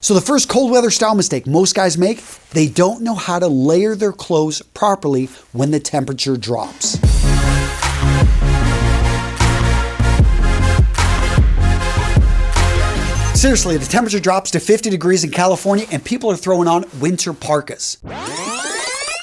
So the first cold weather style mistake most guys make, they don't know how to layer their clothes properly when the temperature drops. Seriously, the temperature drops to 50 degrees in California and people are throwing on winter parkas.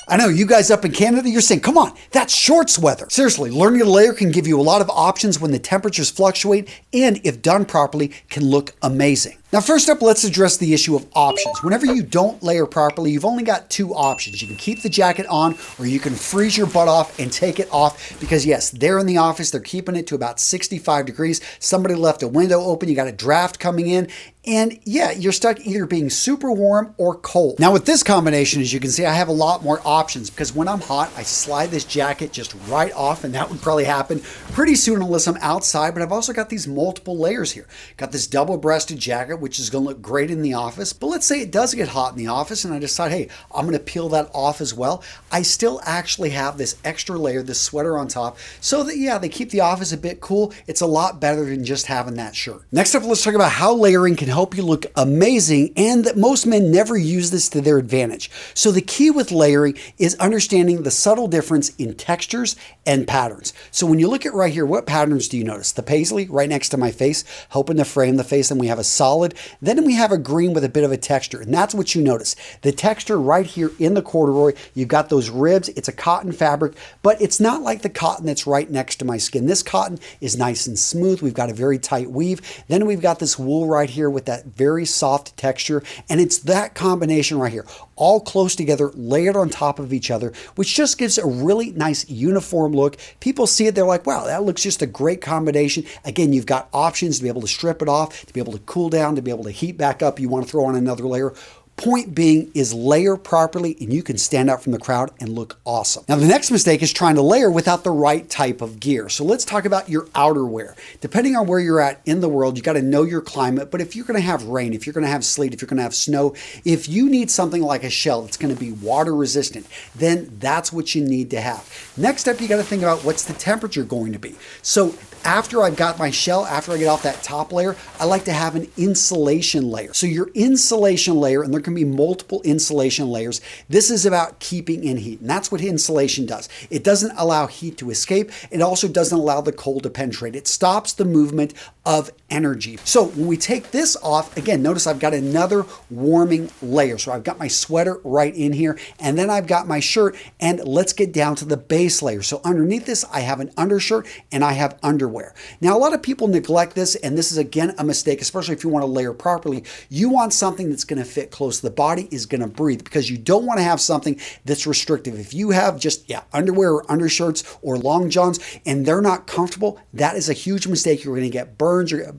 I know you guys up in Canada, you're saying, come on, that's shorts weather. Seriously, learning to layer can give you a lot of options when the temperatures fluctuate and if done properly can look amazing. Now, first up, let's address the issue of options. Whenever you don't layer properly, you've only got two options. You can keep the jacket on or you can freeze your butt off and take it off because yes, they're in the office, they're keeping it to about 65 degrees. Somebody left a window open, you got a draft coming in, and yeah, you're stuck either being super warm or cold. Now with this combination, as you can see, I have a lot more options because when I'm hot, I slide this jacket just right off and that would probably happen pretty soon unless I'm outside, but I've also got these multiple layers here. Got this double-breasted jacket, which is gonna look great in the office, but let's say it does get hot in the office and I decide, hey, I'm gonna peel that off as well. I still actually have this extra layer, this sweater on top, so that yeah, they keep the office a bit cool. It's a lot better than just having that shirt. Next up, let's talk about how layering can help you look amazing and that most men never use this to their advantage. So the key with layering is understanding the subtle difference in textures and patterns. So when you look at right here, what patterns do you notice? The paisley right next to my face, helping to frame the face, and we have a solid, then we have a green with a bit of a texture, and that's what you notice. The texture right here in the corduroy, you've got those ribs, it's a cotton fabric, but it's not like the cotton that's right next to my skin. This cotton is nice and smooth, we've got a very tight weave, then we've got this wool right here with that very soft texture, and it's that combination right here, all close together, layered on top of each other, which just gives a really nice uniform look. People see it, they're like, wow, that looks just a great combination. Again, you've got options to be able to strip it off, to be able to cool down, to be able to heat back up. You want to throw on another layer. Point being is layer properly and you can stand out from the crowd and look awesome. Now the next mistake is trying to layer without the right type of gear. So let's talk about your outerwear. Depending on where you're at in the world, you got to know your climate, but if you're going to have rain, if you're going to have sleet, if you're going to have snow, if you need something like a shell that's going to be water resistant, then that's what you need to have. Next up, you got to think about what's the temperature going to be. So after I've got my shell, after I get off that top layer, I like to have an insulation layer. So your insulation layer, and there can be multiple insulation layers, this is about keeping in heat. And that's what insulation does. It doesn't allow heat to escape. It also doesn't allow the cold to penetrate. It stops the movement of energy. So when we take this off, again, notice I've got another warming layer. So I've got my sweater right in here, and then I've got my shirt, and let's get down to the base layer. So underneath this, I have an undershirt and I have underwear. Now, a lot of people neglect this, and this is again a mistake, especially if you want to layer properly. You want something that's going to fit close. The body is going to breathe because you don't want to have something that's restrictive. If you have just underwear or undershirts or long johns and they're not comfortable, that is a huge mistake. You're going to get burns. You're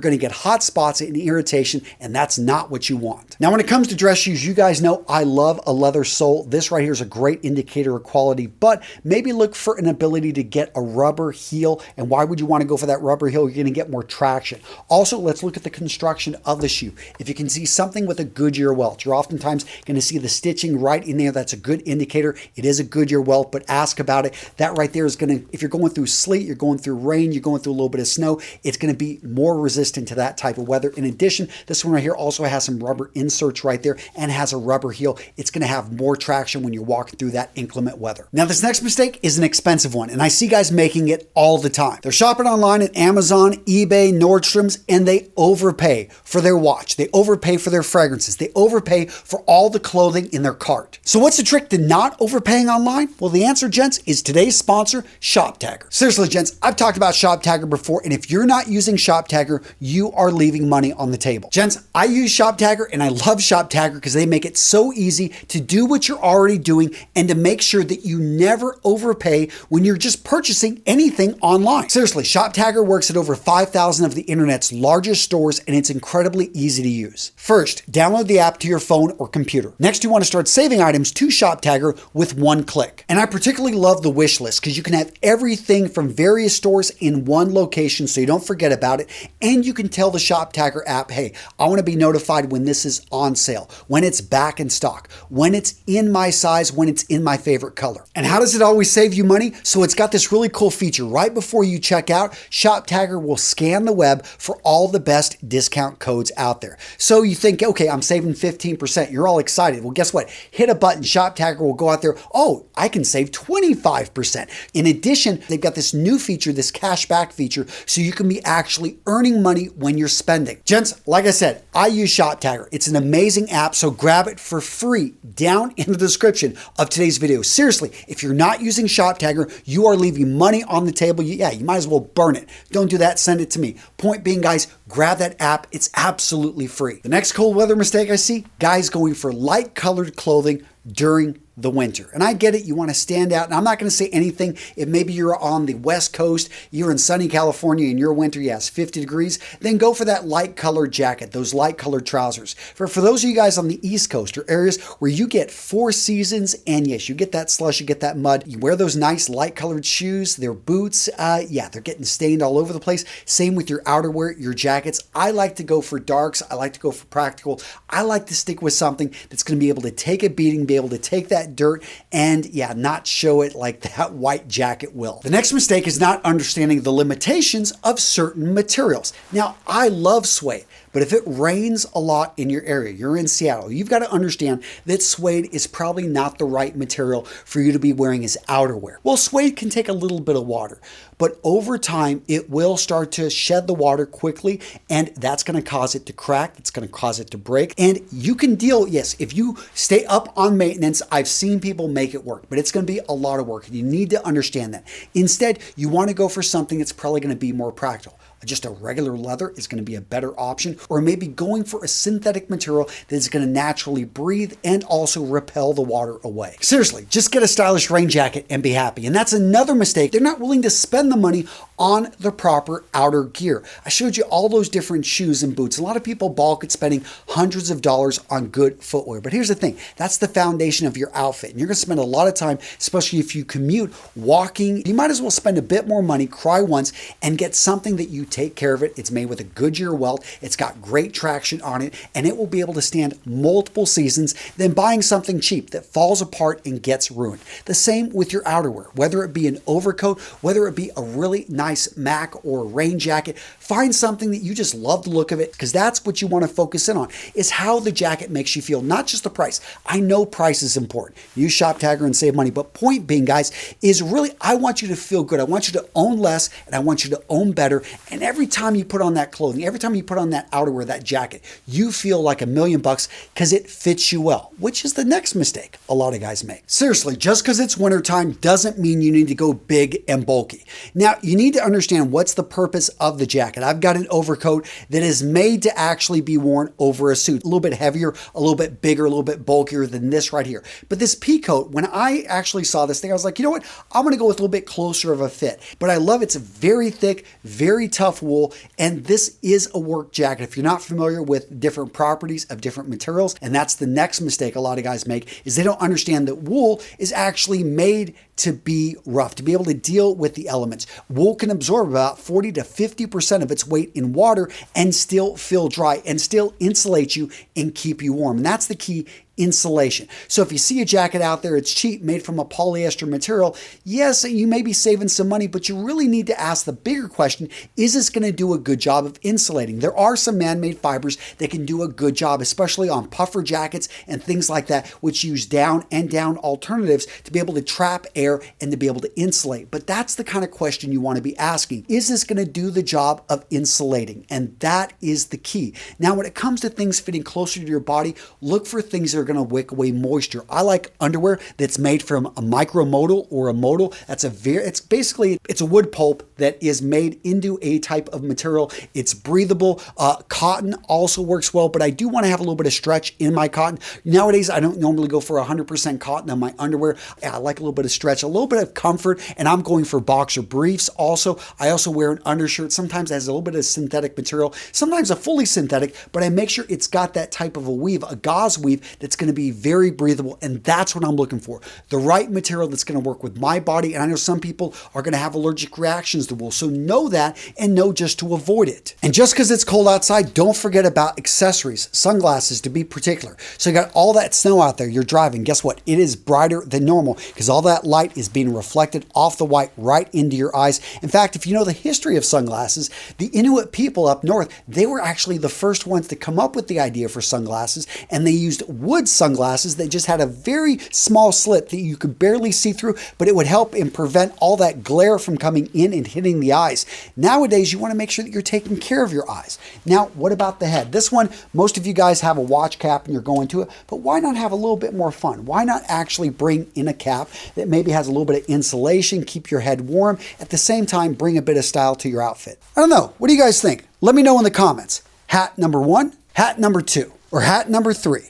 going to get hot spots and irritation, and that's not what you want. Now, when it comes to dress shoes, you guys know I love a leather sole. This right here is a great indicator of quality, but maybe look for an ability to get a rubber heel. And why would you want to go for that rubber heel? You're going to get more traction. Also, let's look at the construction of the shoe. If you can see something with a Goodyear welt, you're oftentimes going to see the stitching right in there. That's a good indicator. It is a Goodyear welt, but ask about it. That right there is going to, if you're going through sleet, you're going through rain, you're going through a little bit of snow, it's going to be more resistant to that type of weather. In addition, this one right here also has some rubber inserts right there and has a rubber heel. It's going to have more traction when you're walking through that inclement weather. Now, this next mistake is an expensive one, and I see guys making it all the time. They're shopping online at Amazon, eBay, Nordstrom's, and they overpay for their watch. They overpay for their fragrances. They overpay for all the clothing in their cart. So what's the trick to not overpaying online? Well, the answer, gents, is today's sponsor, ShopTagger. Seriously, gents, I've talked about ShopTagger before, and if you're not using ShopTagger, you are leaving money on the table. Gents, I use ShopTagger, and I love ShopTagger because they make it so easy to do what you're already doing and to make sure that you never overpay when you're just purchasing anything online. Seriously, ShopTagger works at over 5,000 of the internet's largest stores, and it's incredibly easy to use. First, download the app to your phone or computer. Next, you want to start saving items to ShopTagger with one click. And I particularly love the wish list because you can have everything from various stores in one location so you don't forget about it. And you can tell the ShopTagger app, hey, I want to be notified when this is on sale, when it's back in stock, when it's in my size, when it's in my favorite color. And how does it always save you money? So it's got this really cool feature. Right before you check out, ShopTagger will scan the web for all the best discount codes out there. So you think, okay, I'm saving 15%. You're all excited. Well, guess what? Hit a button. ShopTagger will go out there. Oh, I can save 25%. In addition, they've got this new feature, this cashback feature, so you can be actually earning money when you're spending. Gents, like I said, I use ShopTagger. It's an amazing app, so grab it for free down in the description of today's video. Seriously, if you're not using ShopTagger, you are leaving money on the table. You might as well burn it. Don't do that. Send it to me. Point being, guys, grab that app. It's absolutely free. The next cold weather mistake I see, guys going for light colored clothing during the winter. And I get it, you want to stand out. And I'm not going to say anything if maybe you're on the West Coast, you're in sunny California and your winter, yes, 50 degrees, then go for that light colored jacket, those light colored trousers. For those of you guys on the East Coast or areas where you get 4 seasons and yes, you get that slush, you get that mud, you wear those nice light colored shoes, their boots, they're getting stained all over the place. Same with your outerwear, your jackets. I like to go for darks. I like to go for practical. I like to stick with something that's going to be able to take a beating, be able to take that dirt and not show it like that white jacket will. The next mistake is not understanding the limitations of certain materials. Now, I love suede, but if it rains a lot in your area, you're in Seattle, you've got to understand that suede is probably not the right material for you to be wearing as outerwear. Well, suede can take a little bit of water, but over time, it will start to shed the water quickly, and that's going to cause it to crack. It's going to cause it to break. And you can deal, yes, if you stay up on maintenance, I've seen people make it work, but it's going to be a lot of work. And you need to understand that. Instead, you want to go for something that's probably going to be more practical. Just a regular leather is going to be a better option, or maybe going for a synthetic material that is going to naturally breathe and also repel the water away. Seriously, just get a stylish rain jacket and be happy. And that's another mistake. They're not willing to spend the money on the proper outer gear. I showed you all those different shoes and boots. A lot of people balk at spending hundreds of dollars on good footwear. But here's the thing. That's the foundation of your outfit. And you're going to spend a lot of time, especially if you commute, walking. You might as well spend a bit more money, cry once, and get something that you take care of it. It's made with a Goodyear welt. It's got great traction on it, and it will be able to stand multiple seasons than buying something cheap that falls apart and gets ruined. The same with your outerwear, whether it be an overcoat, whether it be a really nice Mac or rain jacket. Find something that you just love the look of it, because that's what you want to focus in on, is how the jacket makes you feel, not just the price. I know price is important. Use ShopTagger and save money, but point being, guys, is really I want you to feel good. I want you to own less, and I want you to own better. And every time you put on that clothing, every time you put on that outerwear, that jacket, you feel like $1,000,000 because it fits you well, which is the next mistake a lot of guys make. Seriously, just because it's wintertime doesn't mean you need to go big and bulky. Now, you need to understand what's the purpose of the jacket. I've got an overcoat that is made to actually be worn over a suit, a little bit heavier, a little bit bigger, a little bit bulkier than this right here. But this pea coat, when I actually saw this thing, I was like, you know what? I'm going to go with a little bit closer of a fit. But I love it's very thick, very tough wool, and this is a work jacket. If you're not familiar with different properties of different materials, and that's the next mistake a lot of guys make, is they don't understand that wool is actually made to be rough, to be able to deal with the elements. Wool can absorb about 40 to 50% of its weight in water and still feel dry and still insulate you and keep you warm. And that's the key, insulation. So if you see a jacket out there, it's cheap, made from a polyester material, yes, you may be saving some money, but you really need to ask the bigger question, is this going to do a good job of insulating? There are some man-made fibers that can do a good job, especially on puffer jackets and things like that, which use down and down alternatives to be able to trap air and to be able to insulate. But that's the kind of question you want to be asking. Is this going to do the job of insulating? And that is the key. Now, when it comes to things fitting closer to your body, look for things that are going going to wick away moisture. I like underwear that's made from a micromodal or a modal. It's a wood pulp that is made into a type of material. It's breathable. Cotton also works well, but I do want to have a little bit of stretch in my cotton. Nowadays, I don't normally go for 100% cotton on my underwear. I like a little bit of stretch, a little bit of comfort, and I'm going for boxer briefs also. I also wear an undershirt. Sometimes it has a little bit of synthetic material, sometimes a fully synthetic, but I make sure it's got that type of a weave, a gauze weave that's going to be very breathable, and that's what I'm looking for. The right material that's going to work with my body, and I know some people are going to have allergic reactions to wool, so know that and know just to avoid it. And just because it's cold outside, don't forget about accessories, sunglasses to be particular. So you got all that snow out there, you're driving, guess what? It is brighter than normal because all that light is being reflected off the white right into your eyes. In fact, if you know the history of sunglasses, the Inuit people up north, they were actually the first ones to come up with the idea for sunglasses, and they used wood sunglasses that just had a very small slit that you could barely see through, but it would help and prevent all that glare from coming in and hitting the eyes. Nowadays, you want to make sure that you're taking care of your eyes. Now, what about the head? This one, most of you guys have a watch cap and you're going to it, but why not have a little bit more fun? Why not actually bring in a cap that maybe has a little bit of insulation, keep your head warm, at the same time bring a bit of style to your outfit? I don't know. What do you guys think? Let me know in the comments. Hat number 1, hat number 2, or hat number 3.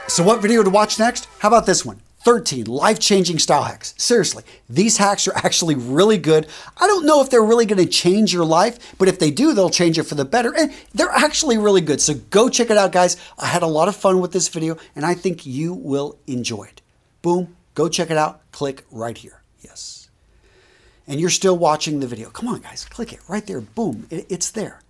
So what video to watch next? How about this one? 13 life-changing style hacks. Seriously, these hacks are actually really good. I don't know if they're really going to change your life, but if they do, they'll change it for the better. And they're actually really good. So go check it out, guys. I had a lot of fun with this video, and I think you will enjoy it. Boom, go check it out. Click right here. Yes. And you're still watching the video. Come on, guys, click it right there. Boom, it's there.